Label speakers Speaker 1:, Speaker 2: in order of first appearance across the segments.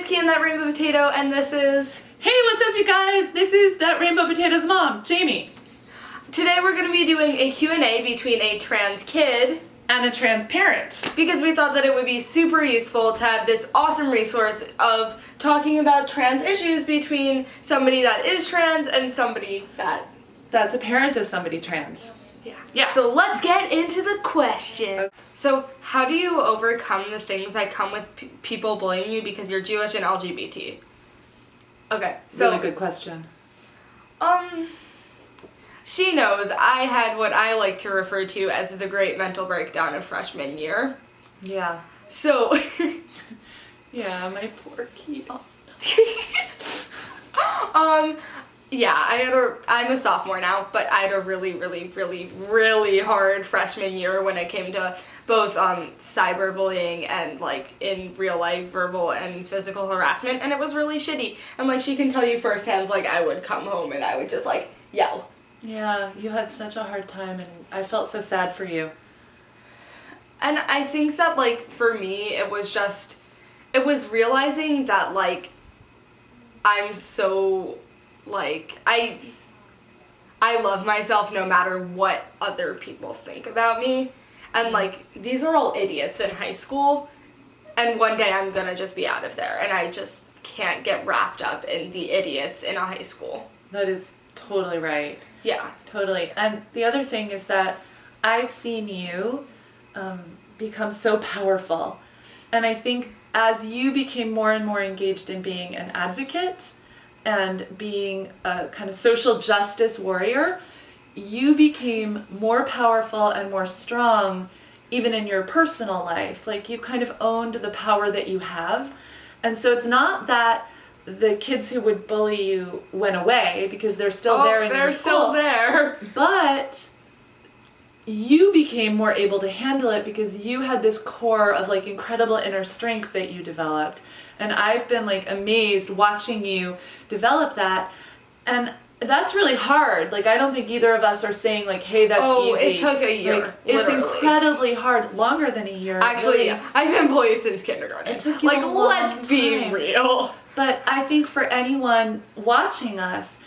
Speaker 1: Kian, that rainbow potato, and this is...
Speaker 2: Hey, what's up you guys? This is that rainbow potato's mom, Jamie.
Speaker 1: Today we're going to be doing a Q&A between a trans kid
Speaker 2: and a trans parent.
Speaker 1: Because we thought that it would be super useful to have this awesome resource of talking about trans issues between somebody that is trans and somebody
Speaker 2: that's a parent of somebody trans.
Speaker 1: Yeah. So let's get into the question. So how do you overcome the things that come with people bullying you because you're Jewish and LGBT? Okay, so...
Speaker 2: Really good question.
Speaker 1: She knows I had what I like to refer to as the great mental breakdown of freshman year.
Speaker 2: Yeah.
Speaker 1: So...
Speaker 2: yeah, my poor Keon.
Speaker 1: Yeah, I'm a sophomore now, but I had a really hard freshman year when it came to both cyberbullying and like in real life verbal and physical harassment, and it was really shitty. And like she can tell you firsthand, like I would come home and I would just like yell.
Speaker 2: Yeah, you had such a hard time and I felt so sad for you.
Speaker 1: And I think that like for me it was realizing that like I'm so like I love myself no matter what other people think about me, and like these are all idiots in high school, and one day I'm gonna just be out of there, and I just can't get wrapped up in the idiots in a high school.
Speaker 2: That is totally right.
Speaker 1: Yeah.
Speaker 2: Totally. And the other thing is that I've seen you become so powerful, and I think as you became more and more engaged in being an advocate and being a kind of social justice warrior, you became more powerful and more strong even in your personal life. Like you kind of owned the power that you have. And so it's not that the kids who would bully you went away, because they're still there in your school.
Speaker 1: They're still there.
Speaker 2: But you became more able to handle it because you had this core of like incredible inner strength that you developed. And I've been like amazed watching you develop that. And that's really hard. Like I don't think either of us are saying like, hey, that's easy.
Speaker 1: Oh, it took a year.
Speaker 2: Like, it's incredibly hard, longer than a year.
Speaker 1: Actually,
Speaker 2: really.
Speaker 1: I've been bullied since kindergarten.
Speaker 2: It took you
Speaker 1: like
Speaker 2: a long
Speaker 1: let's be
Speaker 2: time.
Speaker 1: real.
Speaker 2: But I think for anyone watching us,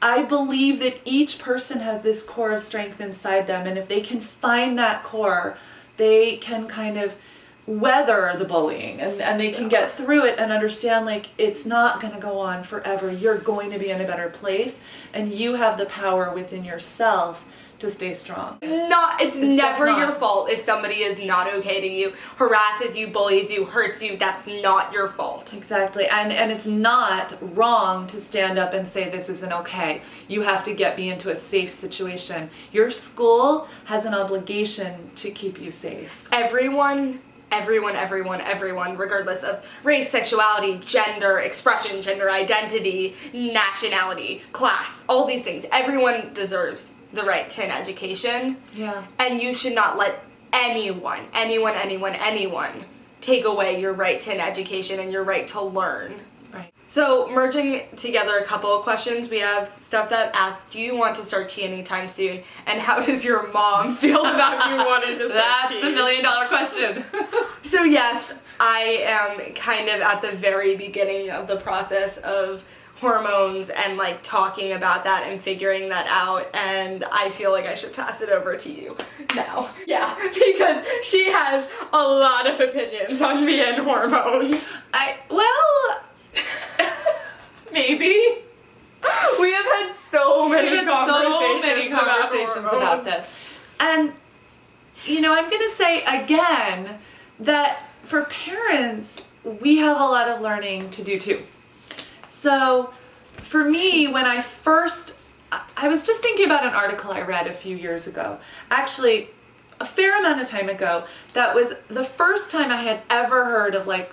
Speaker 2: I believe that each person has this core of strength inside them, and if they can find that core, they can kind of weather the bullying, and they can get through it and understand like it's not going to go on forever. You're going to be in a better place, and you have the power within yourself to stay strong.
Speaker 1: It's never your fault if somebody is not okay to you, harasses you, bullies you, hurts you. That's not your fault.
Speaker 2: Exactly. And it's not wrong to stand up and say this isn't okay. You have to get me into a safe situation. Your school has an obligation to keep you safe.
Speaker 1: Everyone, regardless of race, sexuality, gender, expression, gender identity, nationality, class, all these things, everyone deserves the right to an education.
Speaker 2: Yeah.
Speaker 1: And you should not let anyone take away your right to an education and your right to learn.
Speaker 2: Right.
Speaker 1: So merging together a couple of questions, we have stuff that asks, do you want to start tea anytime soon? And how does your mom feel about you wanting to start tea?
Speaker 2: That's the $1 million question.
Speaker 1: So yes, I am kind of at the very beginning of the process of hormones and like talking about that and figuring that out, and I feel like I should pass it over to you now. Yeah, because she has a lot of opinions on me and hormones.
Speaker 2: Maybe.
Speaker 1: We have had so many
Speaker 2: conversations about this. And, you know, I'm going to say again that for parents, we have a lot of learning to do too. So for me, when I was just thinking about an article I read a few years ago, actually a fair amount of time ago, that was the first time I had ever heard of like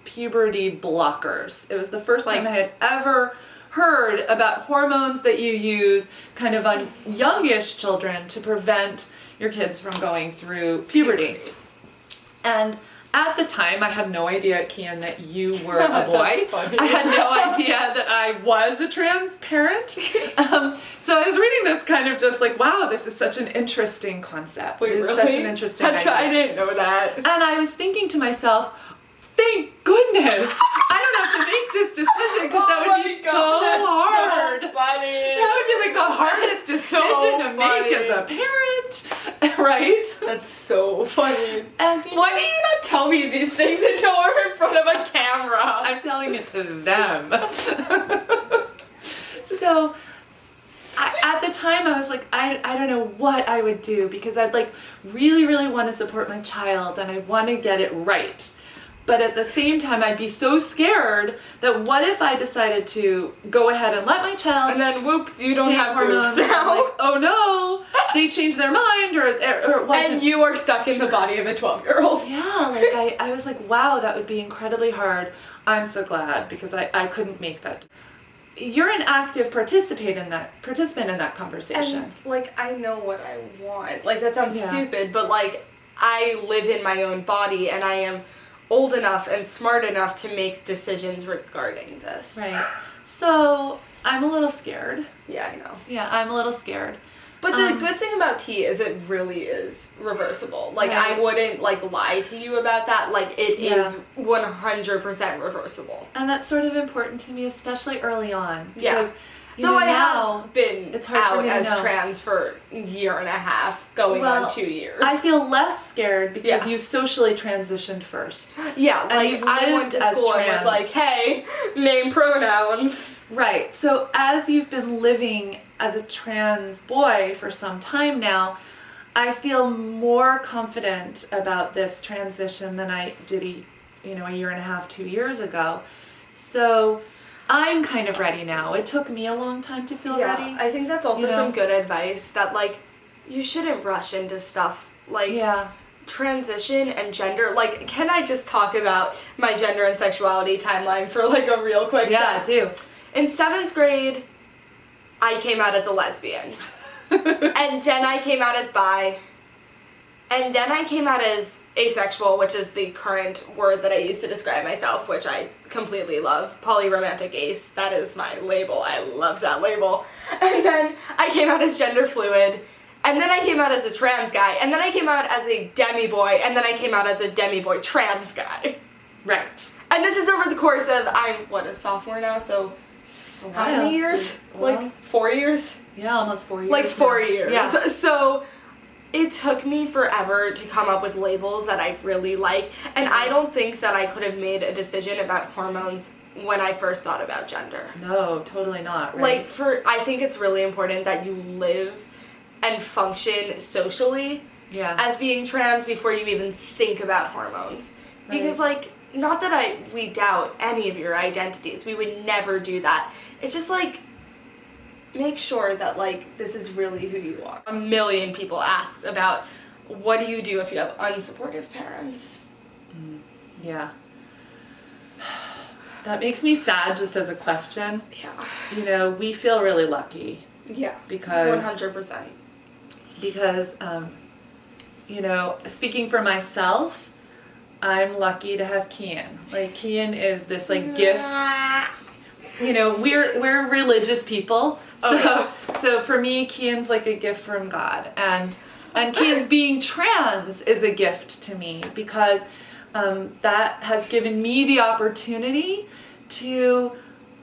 Speaker 2: puberty blockers. It was the first time I had ever heard about hormones that you use kind of on youngish children to prevent your kids from going through puberty. And at the time, I had no idea, Kian, that you were a boy. I had no idea that I was a trans parent. So I was reading this kind of just like, wow, this is such an interesting concept.
Speaker 1: Wait, really?
Speaker 2: Such an interesting idea.
Speaker 1: I didn't know that.
Speaker 2: And I was thinking to myself, thank goodness I don't have hardest decision to make as a parent, right?
Speaker 1: That's so funny.
Speaker 2: And
Speaker 1: Why do you not tell me these things until we're in front of a camera?
Speaker 2: I'm telling it to them. So at the time I was like, I don't know what I would do, because I'd like really, really want to support my child and I want to get it right. But at the same time, I'd be so scared that what if I decided to go ahead and let my child
Speaker 1: And then whoops, you don't
Speaker 2: take
Speaker 1: have
Speaker 2: hormones
Speaker 1: boobs now.
Speaker 2: and, like, oh no, they changed their mind or it wasn't.
Speaker 1: And you are stuck in the body of a 12-year-old.
Speaker 2: Yeah, like I was like, wow, that would be incredibly hard. I'm so glad, because I couldn't make that. You're an active participant in that conversation.
Speaker 1: And, like, I know what I want. Like, that sounds
Speaker 2: Yeah.
Speaker 1: stupid, but, like, I live in my own body, and I am old enough and smart enough to make decisions regarding this.
Speaker 2: Right. So I'm a little scared.
Speaker 1: Yeah, I know.
Speaker 2: Yeah, I'm a little scared.
Speaker 1: But the good thing about tea is it really is reversible. Like, I
Speaker 2: Right.
Speaker 1: wouldn't, like, lie to you about that. Like, it
Speaker 2: Yeah.
Speaker 1: is 100% reversible.
Speaker 2: And that's sort of important to me, especially early on.
Speaker 1: Yeah.
Speaker 2: Because, you
Speaker 1: Though
Speaker 2: know,
Speaker 1: I
Speaker 2: now,
Speaker 1: have been
Speaker 2: it's hard for
Speaker 1: out
Speaker 2: me to
Speaker 1: as
Speaker 2: know.
Speaker 1: trans for a year and a half, going
Speaker 2: Well,
Speaker 1: on 2 years.
Speaker 2: I feel less scared because
Speaker 1: Yeah.
Speaker 2: you socially transitioned first.
Speaker 1: Yeah,
Speaker 2: And
Speaker 1: like,
Speaker 2: you've
Speaker 1: I went
Speaker 2: lived
Speaker 1: to
Speaker 2: as
Speaker 1: school and was
Speaker 2: trans.
Speaker 1: like, hey, name pronouns.
Speaker 2: Right. So as you've been living as a trans boy for some time now, I feel more confident about this transition than I did a year and a half, 2 years ago. So I'm kind of ready now. It took me a long time to feel ready.
Speaker 1: I think that's also
Speaker 2: You know?
Speaker 1: some good advice that, like, you shouldn't rush into stuff. Like,
Speaker 2: Yeah.
Speaker 1: transition and gender. Like, can I just talk about my gender and sexuality timeline for, like, a real quick
Speaker 2: Yeah, I
Speaker 1: sec?
Speaker 2: do.
Speaker 1: In 7th grade, I came out as a lesbian. And then I came out as bi. And then I came out as asexual, which is the current word that I use to describe myself, which I completely love. Polyromantic ace, that is my label. I love that label. And then I came out as gender fluid. And then I came out as a trans guy. And then I came out as a demi-boy. And then I came out as a demi-boy trans guy.
Speaker 2: Right.
Speaker 1: And this is over the course of, I'm, a sophomore now, so how
Speaker 2: Wow.
Speaker 1: many years?
Speaker 2: Well,
Speaker 1: Like, 4 years?
Speaker 2: Yeah, almost 4 years.
Speaker 1: Like, 4
Speaker 2: now.
Speaker 1: years.
Speaker 2: Yeah.
Speaker 1: So it took me forever to come up with labels that I really like, and I don't think that I could have made a decision about hormones when I first thought about gender.
Speaker 2: No, totally not. Right.
Speaker 1: Like, I think it's really important that you live and function socially
Speaker 2: yeah.
Speaker 1: as being trans before you even think about hormones. Because,
Speaker 2: Right.
Speaker 1: like, not that we doubt any of your identities. We would never do that. It's just, like, make sure that, like, this is really who you are. A million people ask about, what do you do if you have unsupportive parents?
Speaker 2: Yeah. That makes me sad just as a question.
Speaker 1: Yeah.
Speaker 2: You know, we feel really lucky
Speaker 1: Yeah.
Speaker 2: because
Speaker 1: 100%.
Speaker 2: you know, speaking for myself, I'm lucky to have Kian. Like, Kian is this like gift. You know, we're religious people. So for me, Kian's like a gift from God, and Kian's being trans is a gift to me because that has given me the opportunity to,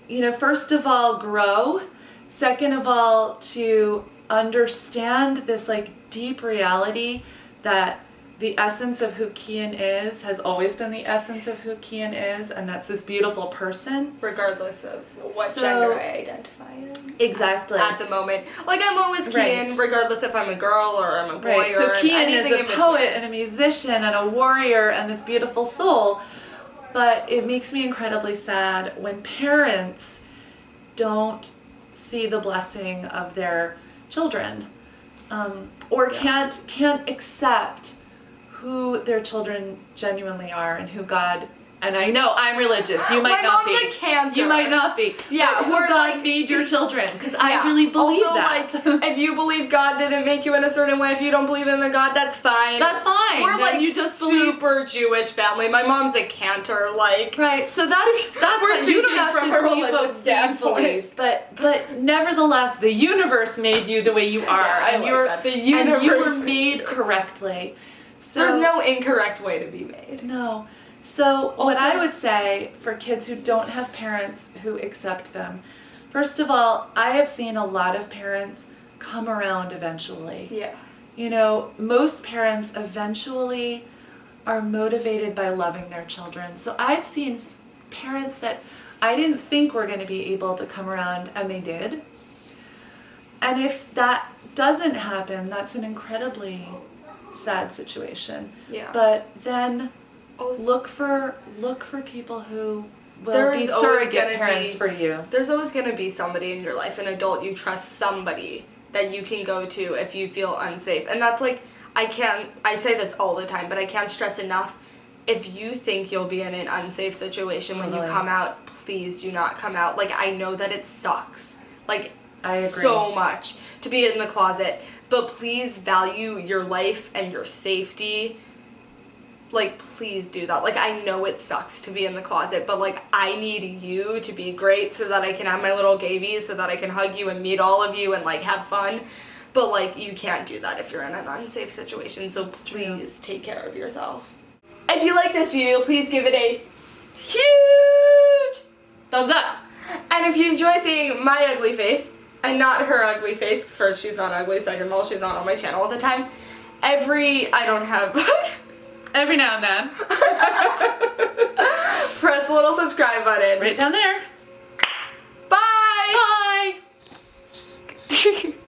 Speaker 2: you know, first of all grow, second of all to understand this like deep reality that the essence of who Kian is has always been the essence of who Kian is, and that's this beautiful person.
Speaker 1: Regardless of what
Speaker 2: So-
Speaker 1: gender I identify in.
Speaker 2: Exactly.
Speaker 1: At the moment. Like, I'm always
Speaker 2: Right.
Speaker 1: Kian, regardless if I'm a girl or I'm a boy
Speaker 2: Right, so
Speaker 1: or
Speaker 2: Kian
Speaker 1: anything
Speaker 2: is
Speaker 1: in
Speaker 2: a
Speaker 1: between.
Speaker 2: poet and a musician and a warrior and this beautiful soul, but it makes me incredibly sad when parents don't see the blessing of their children, or can't accept who their children genuinely are and who God. And I know I'm religious. You might
Speaker 1: My
Speaker 2: not
Speaker 1: mom's
Speaker 2: be.
Speaker 1: a cantor.
Speaker 2: You might not be.
Speaker 1: Yeah,
Speaker 2: but who
Speaker 1: we're
Speaker 2: God
Speaker 1: like-
Speaker 2: made your children? Because
Speaker 1: Yeah.
Speaker 2: I really believe
Speaker 1: also,
Speaker 2: that.
Speaker 1: like, if you believe God didn't make you in a certain way, if you don't believe in a God, that's fine.
Speaker 2: That's fine.
Speaker 1: We're
Speaker 2: Then
Speaker 1: like
Speaker 2: you just believe.
Speaker 1: super Jewish family. My mom's a cantor, like.
Speaker 2: Right, so that's
Speaker 1: We're
Speaker 2: what you don't
Speaker 1: speaking
Speaker 2: have
Speaker 1: from
Speaker 2: to
Speaker 1: a
Speaker 2: believe
Speaker 1: religious
Speaker 2: what we
Speaker 1: standpoint.
Speaker 2: believe, but nevertheless, the universe made you the way you are,
Speaker 1: Yeah, I
Speaker 2: and
Speaker 1: like
Speaker 2: you're
Speaker 1: that. The
Speaker 2: and you were
Speaker 1: universe
Speaker 2: made
Speaker 1: made
Speaker 2: correctly. So
Speaker 1: There's no incorrect way to be made.
Speaker 2: no. So what
Speaker 1: Also-
Speaker 2: I would say for kids who don't have parents who accept them, first of all, I have seen a lot of parents come around eventually.
Speaker 1: Yeah.
Speaker 2: You know, most parents eventually are motivated by loving their children. So I've seen parents that I didn't think were going to be able to come around, and they did. And if that doesn't happen, that's an incredibly sad situation.
Speaker 1: Yeah.
Speaker 2: But then
Speaker 1: Also,
Speaker 2: look for people who will
Speaker 1: There
Speaker 2: be
Speaker 1: is always
Speaker 2: surrogate
Speaker 1: gonna
Speaker 2: parents
Speaker 1: be-
Speaker 2: for you.
Speaker 1: there's always going to be somebody in your life, an adult you trust, somebody that you can go to if you feel unsafe. And that's like, I say this all the time, but I can't stress enough, if you think you'll be in an unsafe situation when you
Speaker 2: Totally.
Speaker 1: come out, please do not come out. Like, I know that it sucks. Like,
Speaker 2: I agree.
Speaker 1: so much to be in the closet, but please value your life and your safety. Like, please do that. Like, I know it sucks to be in the closet, but, like, I need you to be great so that I can have my little gabies, so that I can hug you and meet all of you and, like, have fun. But, like, you can't do that if you're in an unsafe situation, so please take care of yourself. If you like this video, please give it a huge thumbs up. And if you enjoy seeing my ugly face, and not her ugly face, first, she's not ugly, second of all, she's not on my channel all the time,
Speaker 2: Every now and then.
Speaker 1: press the little subscribe button.
Speaker 2: Right down there.